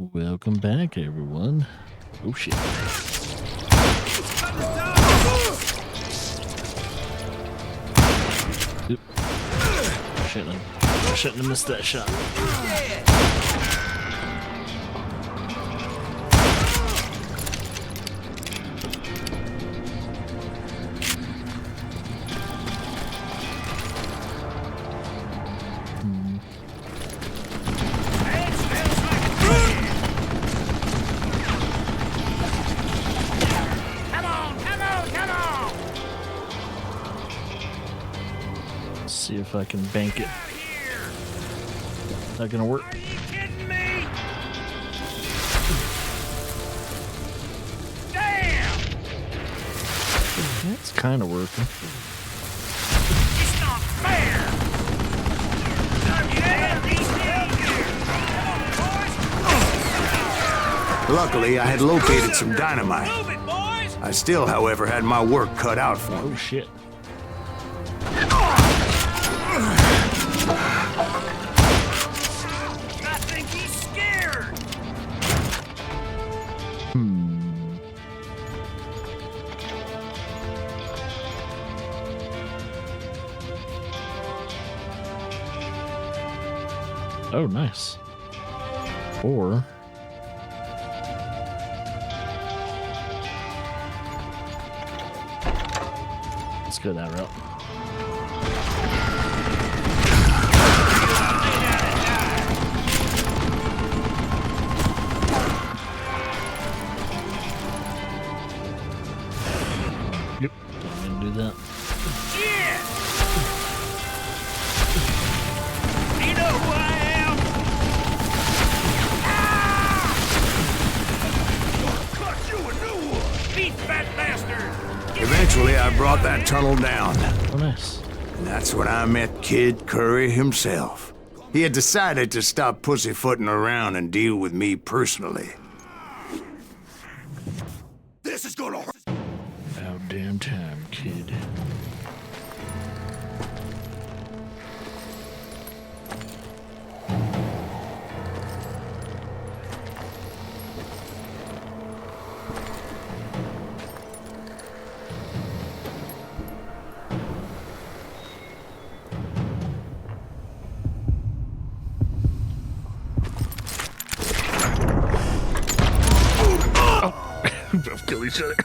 Welcome back, everyone. Oh shit. Oop. I shouldn't have missed that shot. See if I can bank it. Not gonna work. Are you kidding me? Damn! It's kind of working. It's not fair! Yeah, he's down here! Come on, boys! Luckily, I had located some dynamite. Move it, boys! I still, however, had my work cut out for me. Oh shit. I think he's scared! Oh, nice. Or let's go that route. Yep, I'm gonna do that. Shit! You know who I am? Cut you a new one! Beat fat bastard! Eventually, I brought that tunnel down. Oh, nice. And that's when I met Kid Curry himself. He had decided to stop pussyfooting around and deal with me personally. This is gonna hurt. About damn time, kid. Both kill each other.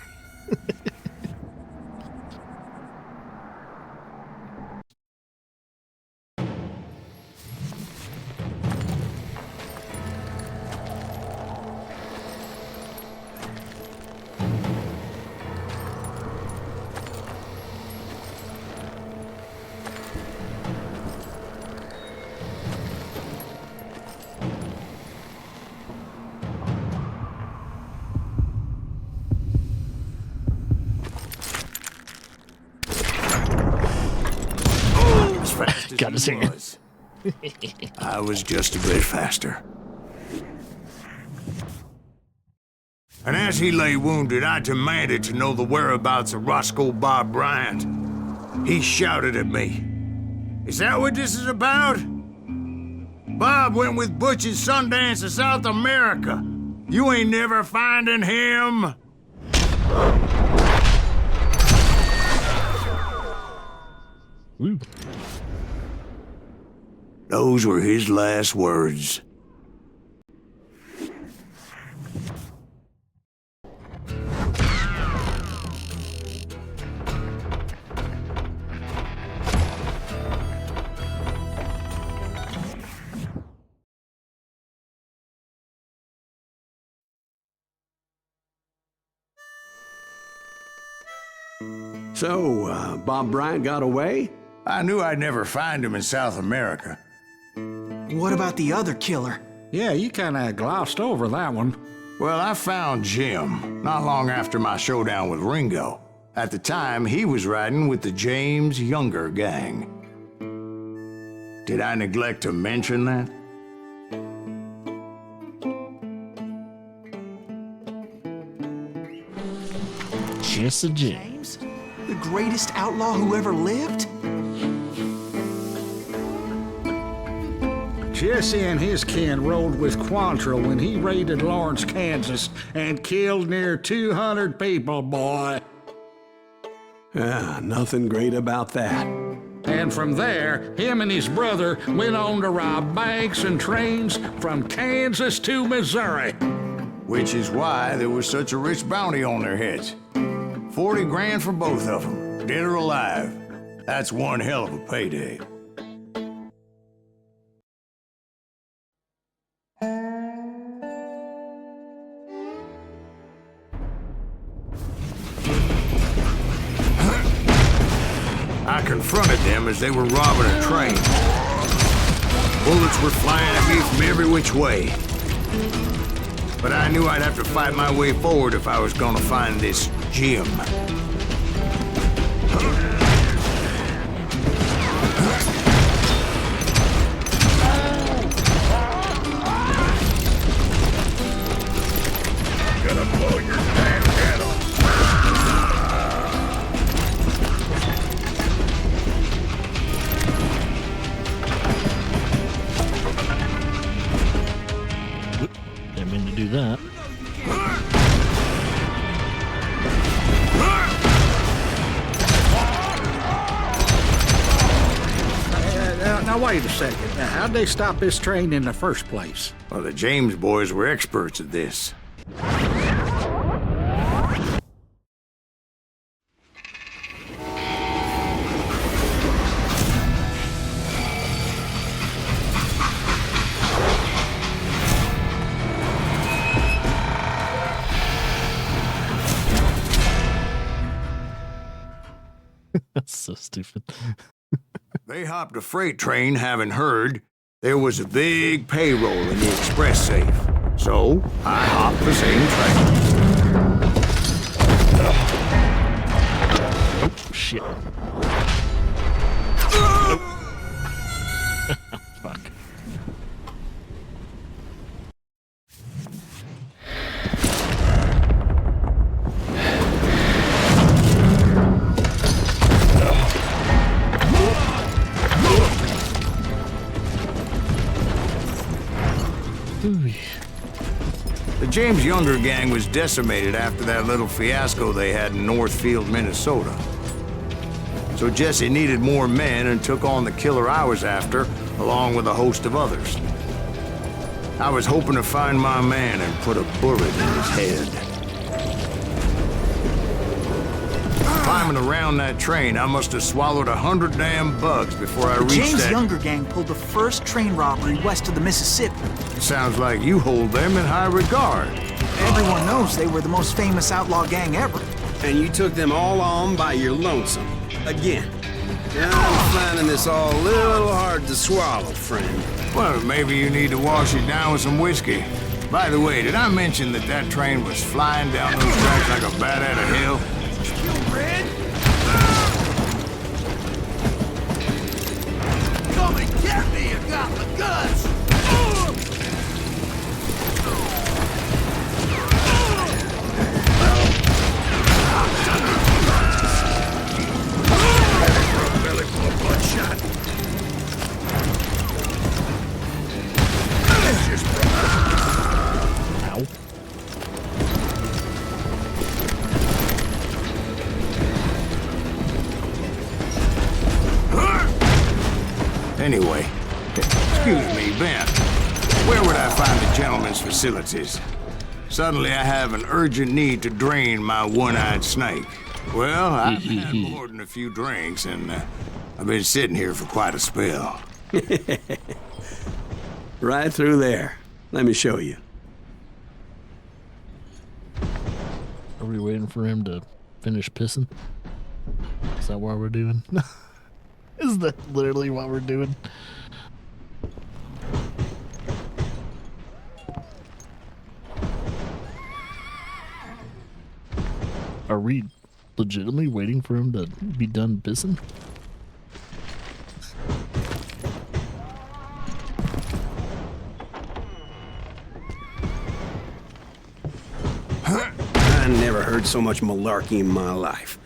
As fast as Got he his hand. was, I was just a bit faster. And as he lay wounded, I demanded to know the whereabouts of Roscoe Bob Bryant. He shouted at me. Is that what this is about? Bob went with Butch and Sundance to South America. You ain't never finding him. Woo. Those were his last words. So, Bob Bryant got away? I knew I'd never find him in South America. What about the other killer? Yeah, you kinda glossed over that one. Well, I found Jim not long after my showdown with Ringo. At the time, he was riding with the James Younger gang. Did I neglect to mention that? Jesse James. James? The greatest outlaw who ever lived? Jesse and his kin rode with Quantrill when he raided Lawrence, Kansas, and killed near 200 people, boy. Nothing great about that. And from there, him and his brother went on to rob banks and trains from Kansas to Missouri. Which is why there was such a rich bounty on their heads. 40 grand for both of them, dead or alive. That's one hell of a payday. I confronted them as they were robbing a train. Bullets were flying at me from every which way. But I knew I'd have to fight my way forward if I was gonna find this gem. Gonna blow your damn head off. Didn't mean to do that. Now wait a second. Now, how'd they stop this train in the first place? Well, the James boys were experts at this. That's so stupid. They hopped a freight train having heard there was a big payroll in the express safe. So, I hopped the same train. Oh, shit. Fuck. The James Younger gang was decimated after that little fiasco they had in Northfield, Minnesota. So Jesse needed more men and took on the killer I was after, along with a host of others. I was hoping to find my man and put a bullet in his head. Climbing around that train, I must have swallowed 100 damn bugs before I The reached James that... Younger gang pulled the first train robbery west of the Mississippi. Sounds like you hold them in high regard. Everyone knows they were the most famous outlaw gang ever. And you took them all on by your lonesome. Again. I'm finding this all a little hard to swallow, friend. Well, maybe you need to wash it down with some whiskey. By the way, did I mention that that train was flying down those tracks like a bat out of hell? Come and get me, you got the guts! Belly full of bloodshot. Ow. Anyway, excuse me, Ben. Where would I find the gentleman's facilities? Suddenly I have an urgent need to drain my one-eyed snake. Well, I've had more than a few drinks, and I've been sitting here for quite a spell. Right through there. Let me show you. Are we waiting for him to finish pissing? Is that what we're doing? Is that literally what we're doing? Are we legitimately waiting for him to be done pissing? I never heard so much malarkey in my life.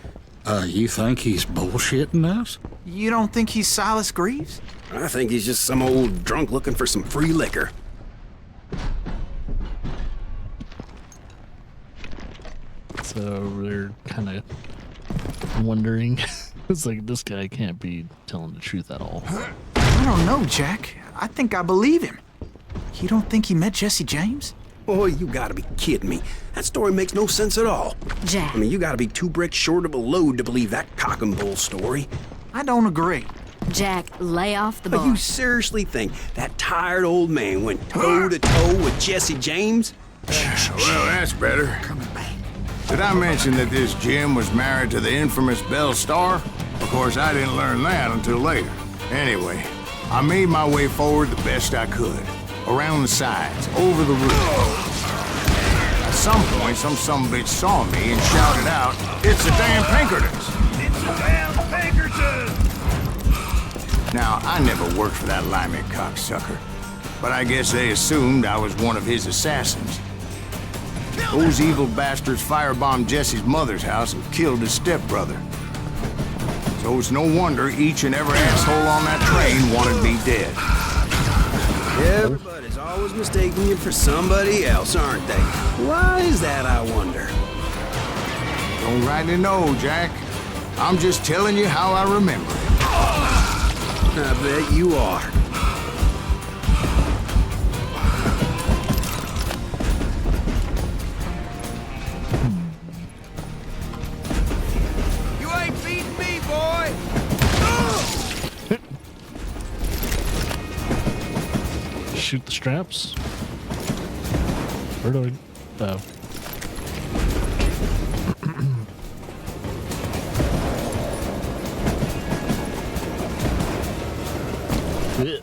You think he's bullshitting us? You don't think he's Silas Greaves? I think he's just some old drunk looking for some free liquor. So they're kind of wondering. It's like, this guy can't be telling the truth at all. I don't know, Jack. I think I believe him. You don't think he met Jesse James? Boy, you gotta be kidding me. That story makes no sense at all. Jack. I mean, you gotta be 2 bricks short of a load to believe that cock and bull story. I don't agree. Jack, lay off the But bar. you seriously think that tired old man went toe-to-toe with Jesse James? Well, that's better. Did I mention that this Jim was married to the infamous Belle Starr? Of course, I didn't learn that until later. Anyway, I made my way forward the best I could. Around the sides, over the roof. At some point, some sumbitch saw me and shouted out, "It's the damn Pinkertons!" It's the damn Pinkertons! Now, I never worked for that limey cocksucker, but I guess they assumed I was one of his assassins. Those evil bastards firebombed Jesse's mother's house and killed his stepbrother. So it's no wonder each and every asshole on that train wanted me dead. Everybody's always mistaking you for somebody else, aren't they? Why is that, I wonder? Don't rightly know, Jack. I'm just telling you how I remember it. I bet you are. You ain't beating me, boy! Shoot the straps. Where do I? Oh. Yeah.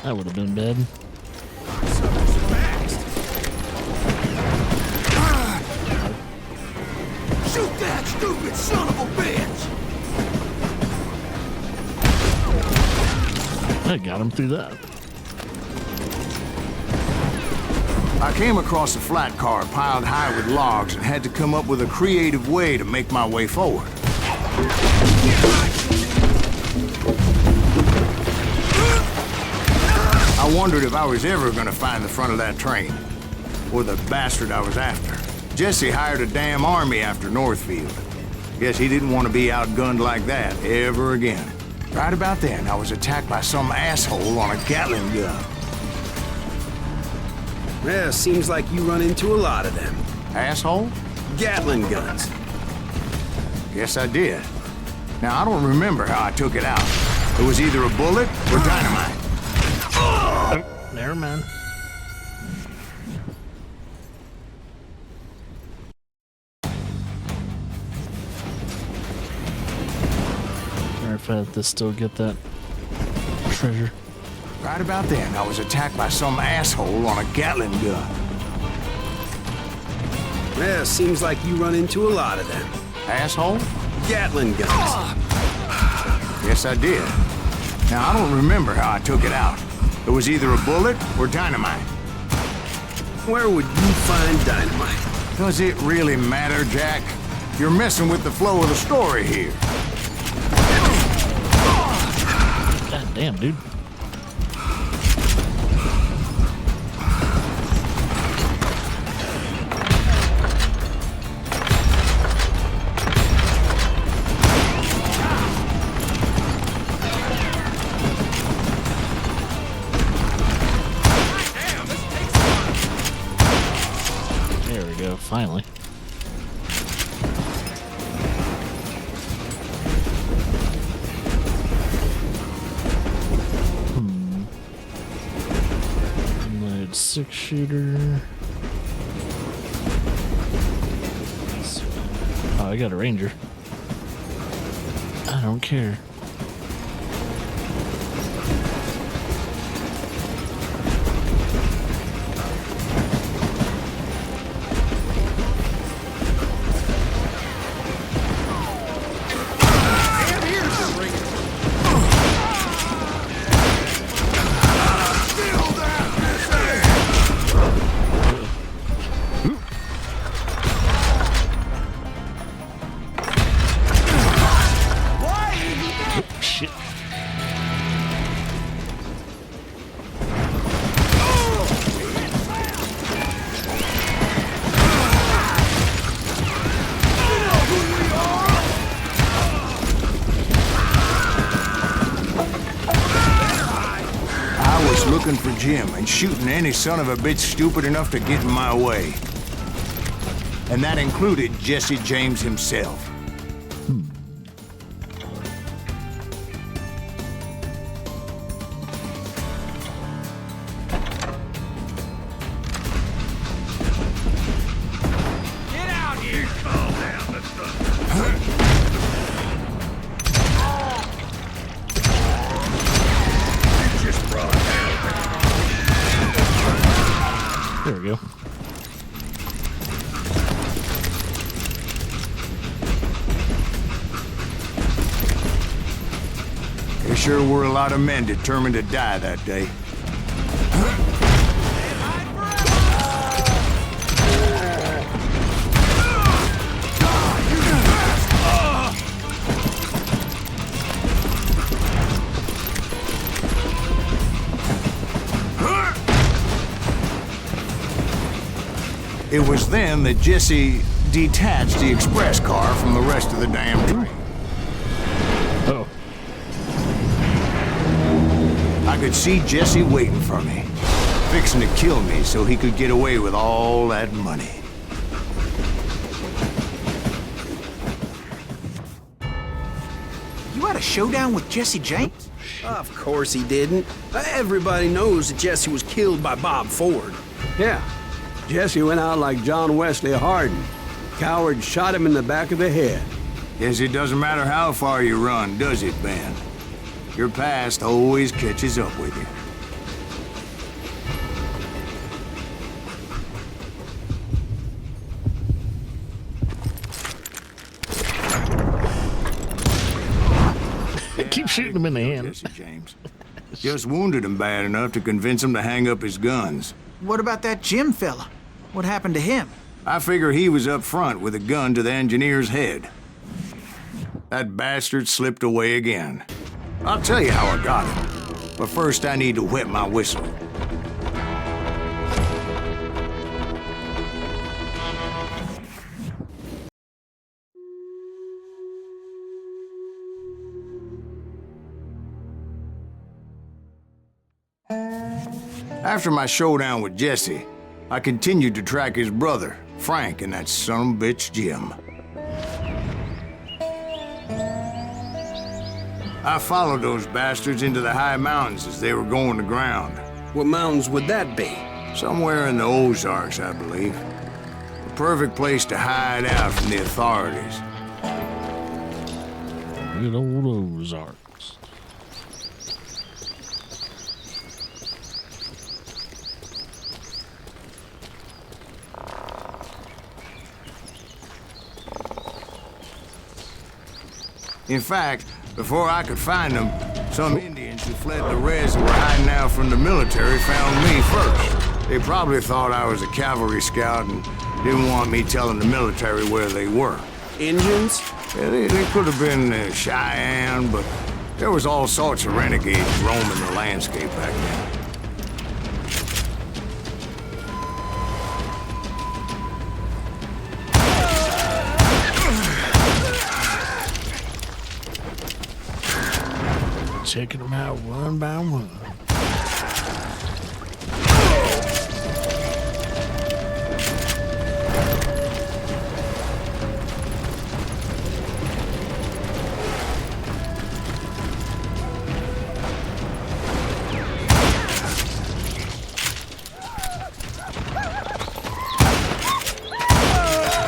That would have been bad. Shoot that stupid son of a bitch! I got him through that. I came across a flat car piled high with logs and had to come up with a creative way to make my way forward. I wondered if I was ever going to find the front of that train, or the bastard I was after. Jesse hired a damn army after Northfield. Guess he didn't want to be outgunned like that ever again. Right about then, I was attacked by some asshole on a Gatling gun. Yeah, seems like you run into a lot of them. Asshole? Gatling guns. Guess I did. Now, I don't remember how I took it out. It was either a bullet or dynamite. Oh, never mind. Wonder if I have to still get that treasure. Right about then, I was attacked by some asshole on a Gatling gun. Yeah, seems like you run into a lot of them. Asshole? Gatling guns. Yes, I did. Now, I don't remember how I took it out. It was either a bullet or dynamite. Where would you find dynamite? Does it really matter, Jack? You're messing with the flow of the story here. God damn, dude. There we go, finally. Light 6-shooter. Oh, I got a ranger. I don't care. looking for Jim and shooting any son of a bitch stupid enough to get in my way. And that included Jesse James himself. Get out here! Calm down, let's go. You just brought hell. There we go. There sure were a lot of men determined to die that day. It was then that Jesse detached the express car from the rest of the damn train. Oh. I could see Jesse waiting for me, fixing to kill me so he could get away with all that money. You had a showdown with Jesse James? Of course he didn't. Everybody knows that Jesse was killed by Bob Ford. Yeah. Jesse went out like John Wesley Hardin. Coward shot him in the back of the head. Guess it doesn't matter how far you run, does it, Ben? Your past always catches up with you. Keep shooting him in the hand. Jesse James. Just wounded him bad enough to convince him to hang up his guns. What about that Jim fella? What happened to him? I figure he was up front with a gun to the engineer's head. That bastard slipped away again. I'll tell you how I got him. But first I need to wet my whistle. After my showdown with Jesse, I continued to track his brother, Frank, and that son of a bitch, Jim. I followed those bastards into the high mountains as they were going to ground. What mountains would that be? Somewhere in the Ozarks, I believe. The perfect place to hide out from the authorities. Good old Ozarks. In fact, before I could find them, some Indians who fled the res and were hiding out from the military found me first. They probably thought I was a cavalry scout and didn't want me telling the military where they were. Indians? Yeah, they could have been Cheyenne, but there was all sorts of renegades roaming the landscape back then. Checking them out one by one.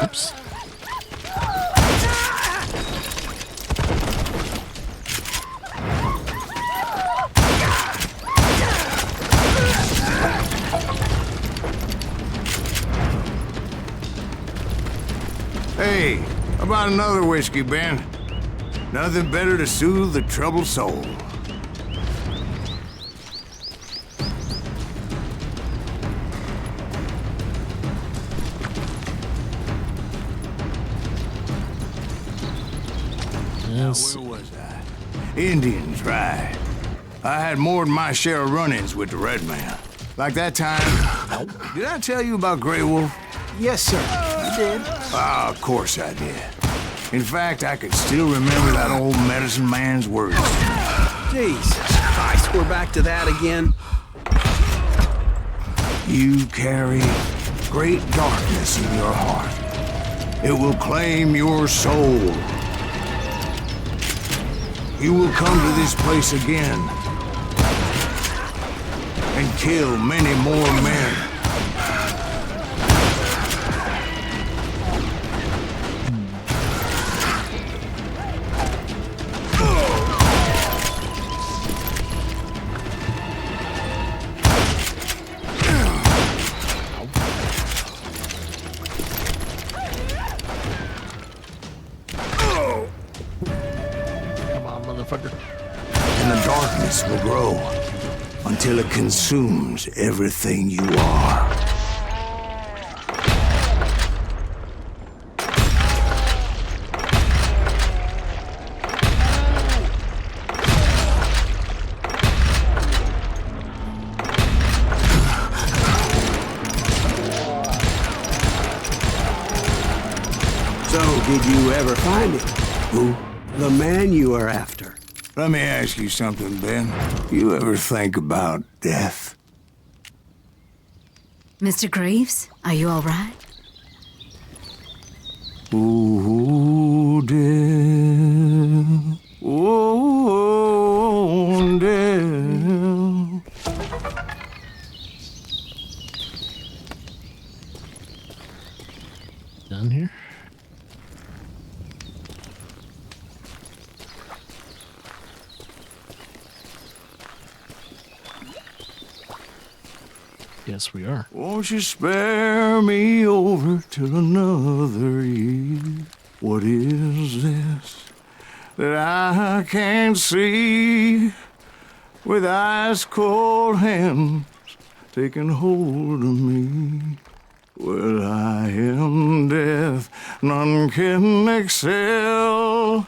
Oops. Hey, how about another whiskey, Ben? Nothing better to soothe the troubled soul. Yes. Where was I? Indians, right. I had more than my share of run-ins with the Red Man. Like that time... Did I tell you about Grey Wolf? Yes, sir. You did. Ah, of course I did. In fact, I could still remember that old medicine man's words. Jesus Christ, we're back to that again. You carry great darkness in your heart. It will claim your soul. You will come to this place again and kill many more men. And the darkness will grow until it consumes everything you are. So, did you ever find him? Who? The man you are after. Let me ask you something, Ben. You ever think about death? Mr. Greaves, are you all right? Ooh, death. Ooh, death. Done here? Yes, we are. Won't you spare me over till another year? What is this that I can't see? With ice cold hands taking hold of me. Well, I am death, none can excel.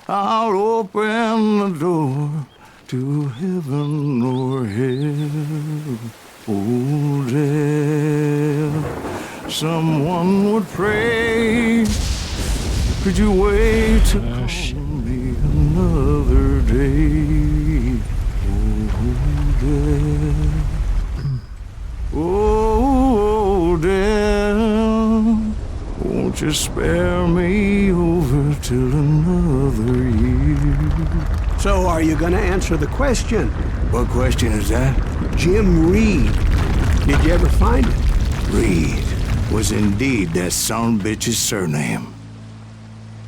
I'll open the door to heaven or hell. Oh, death, someone would pray. Could you wait to call me another day? Oh, death, won't you spare me over till another year? So, are you gonna answer the question? What question is that? Jim Reed. Did you ever find him? Reed was indeed that son-bitch's surname.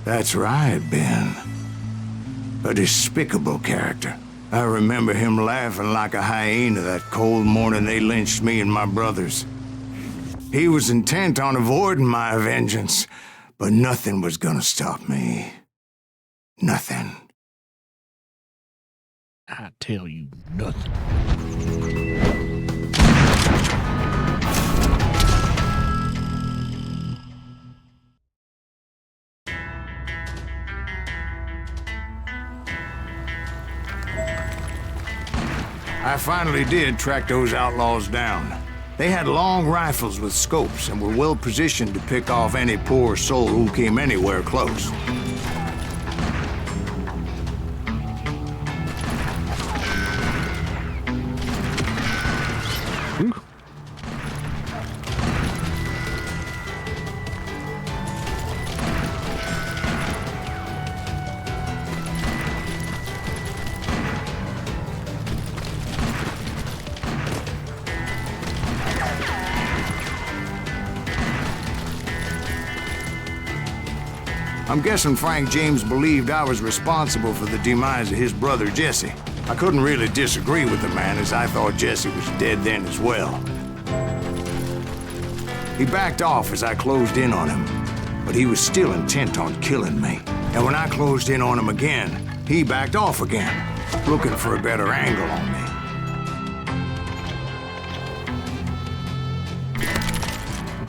That's right, Ben. A despicable character. I remember him laughing like a hyena that cold morning they lynched me and my brothers. He was intent on avoiding my vengeance, but nothing was gonna stop me. Nothing. I tell you nothing. I finally did track those outlaws down. They had long rifles with scopes and were well positioned to pick off any poor soul who came anywhere close. I'm guessing Frank James believed I was responsible for the demise of his brother Jesse. I couldn't really disagree with the man, as I thought Jesse was dead then as well. He backed off as I closed in on him, but he was still intent on killing me. And when I closed in on him again, he backed off again, looking for a better angle on me.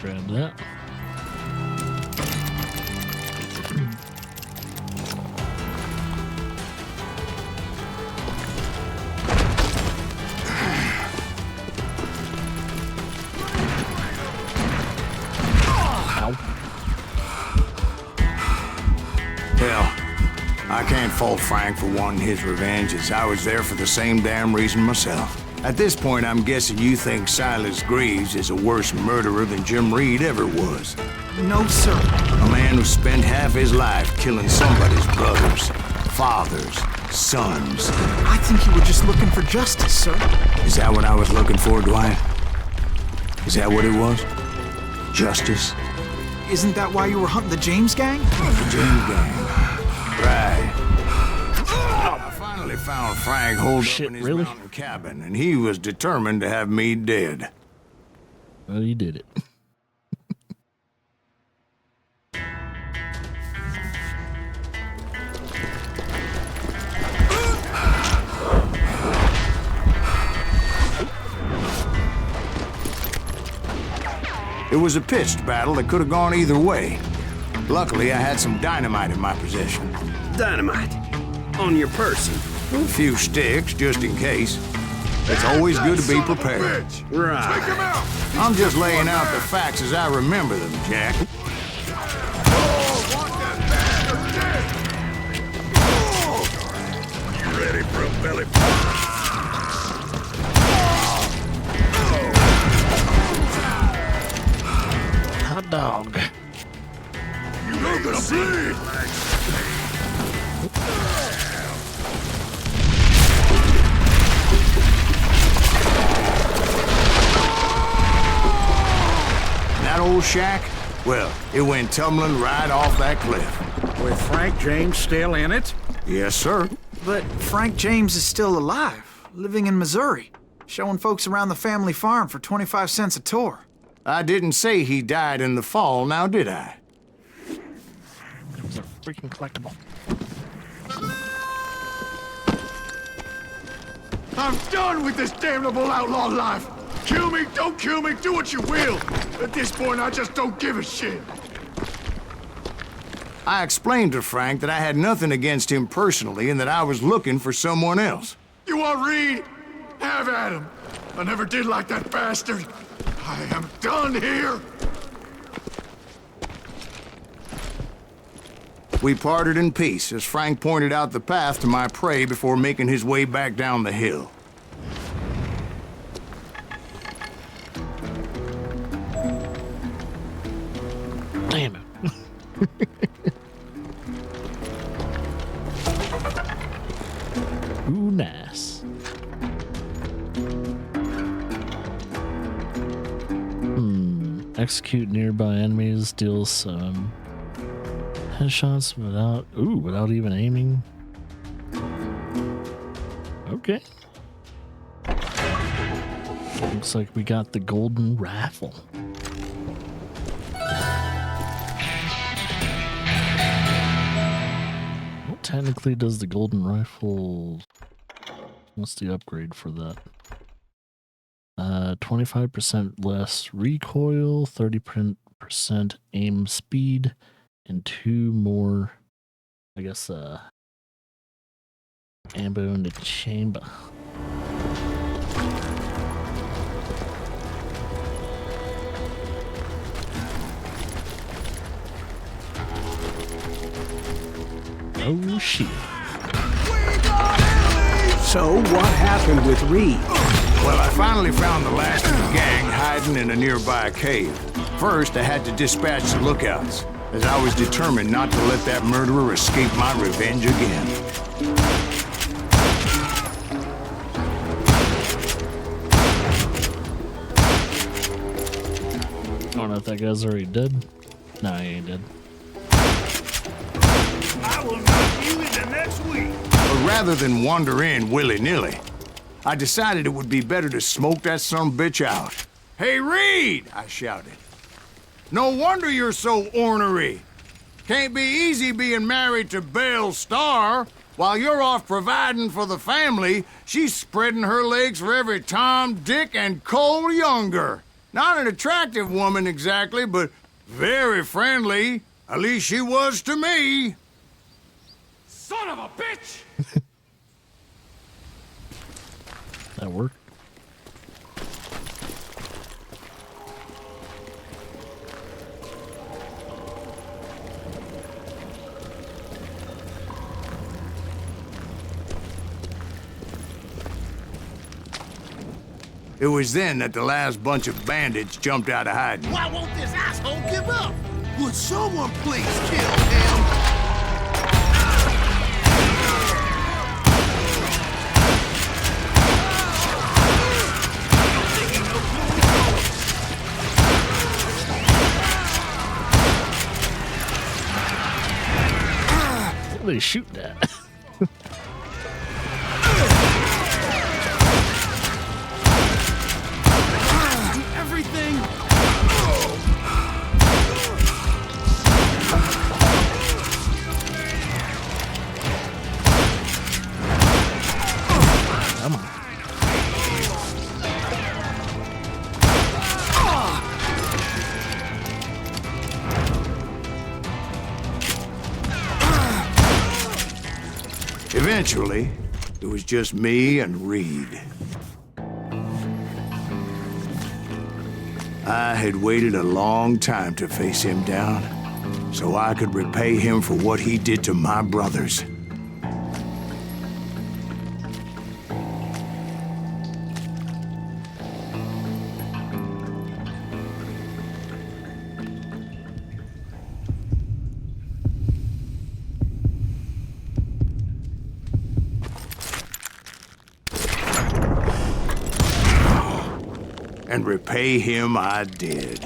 Grab that. Hell, I can't fault Frank for wanting his revenge, as I was there for the same damn reason myself. At this point, I'm guessing you think Silas Greaves is a worse murderer than Jim Reed ever was. No, sir. A man who spent half his life killing somebody's brothers, fathers, sons. I think you were just looking for justice, sir. Is that what I was looking for, Dwight? Is that what it was? Justice? Isn't that why you were hunting the James gang? The James gang. Right. I finally found Frank holed up in his mountain cabin, and he was determined to have me dead. Well, you did it. It was a pitched battle that could have gone either way. Luckily, I had some dynamite in my possession. Dynamite. On your person. A few sticks, just in case. It's always good to be prepared. Right. I'm just laying out the facts as I remember them, Jack. You ready for a belly Hot dog. You're gonna bleed! That old shack? Well, it went tumbling right off that cliff. With Frank James still in it? Yes, sir. But Frank James is still alive, living in Missouri, showing folks around the family farm for 25 cents a tour. I didn't say he died in the fall, now did I? It was a freaking collectible. I'm done with this damnable outlaw life! Kill me, don't kill me, do what you will! At this point, I just don't give a shit! I explained to Frank that I had nothing against him personally and that I was looking for someone else. You want Reed? Have at him! I never did like that bastard! I am done here! We parted in peace as Frank pointed out the path to my prey before making his way back down the hill. Damn it. Ooh, nice. Execute nearby enemies, deal some headshots without even aiming. Okay. Looks like we got the golden rifle. What technically does the golden rifle... What's the upgrade for that? 25% less recoil, 30% aim speed, and 2 more, I guess, ammo in the chamber. Oh shit. So what happened with Reed? Well, I finally found the last of the gang hiding in a nearby cave. First, I had to dispatch the lookouts, as I was determined not to let that murderer escape my revenge again. I don't know if that guy's already dead. No, he ain't dead. I will knock you into next week! But rather than wander in willy-nilly, I decided it would be better to smoke that sumbitch out. Hey, Reed! I shouted. No wonder you're so ornery. Can't be easy being married to Belle Starr. While you're off providing for the family, she's spreading her legs for every Tom, Dick, and Cole Younger. Not an attractive woman exactly, but very friendly. At least she was to me. Son of a bitch! That worked. It was then that the last bunch of bandits jumped out of hiding. Why won't this asshole give up? Would someone please kill him? What are they shooting at? Everything. Come on. Eventually, it was just me and Reed. I had waited a long time to face him down, so I could repay him for what he did to my brothers. And repay him I did.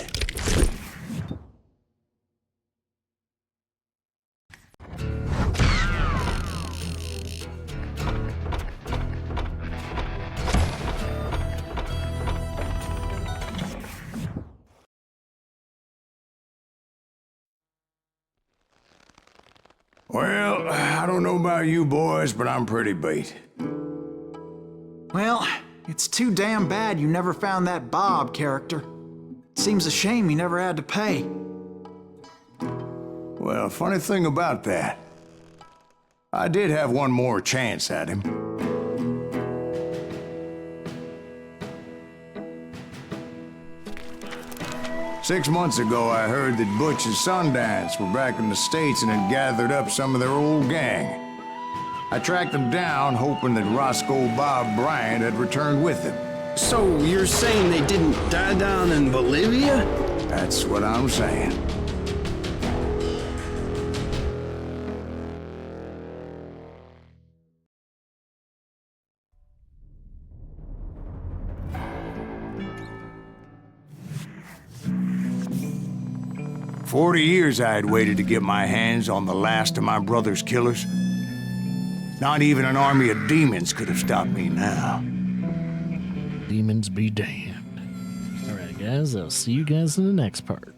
Well, I don't know about you boys, but I'm pretty beat. Well, it's too damn bad you never found that Bob character. Seems a shame he never had to pay. Well, funny thing about that, I did have one more chance at him. Six months ago, I heard that Butch and Sundance were back in the States and had gathered up some of their old gang. I tracked them down, hoping that Roscoe Bob Bryant had returned with them. So you're saying they didn't die down in Bolivia? That's what I'm saying. "40 years I had waited to get my hands on the last of my brother's killers. Not even an army of demons could have stopped me now. Demons be damned. Alright, guys, I'll see you guys in the next part.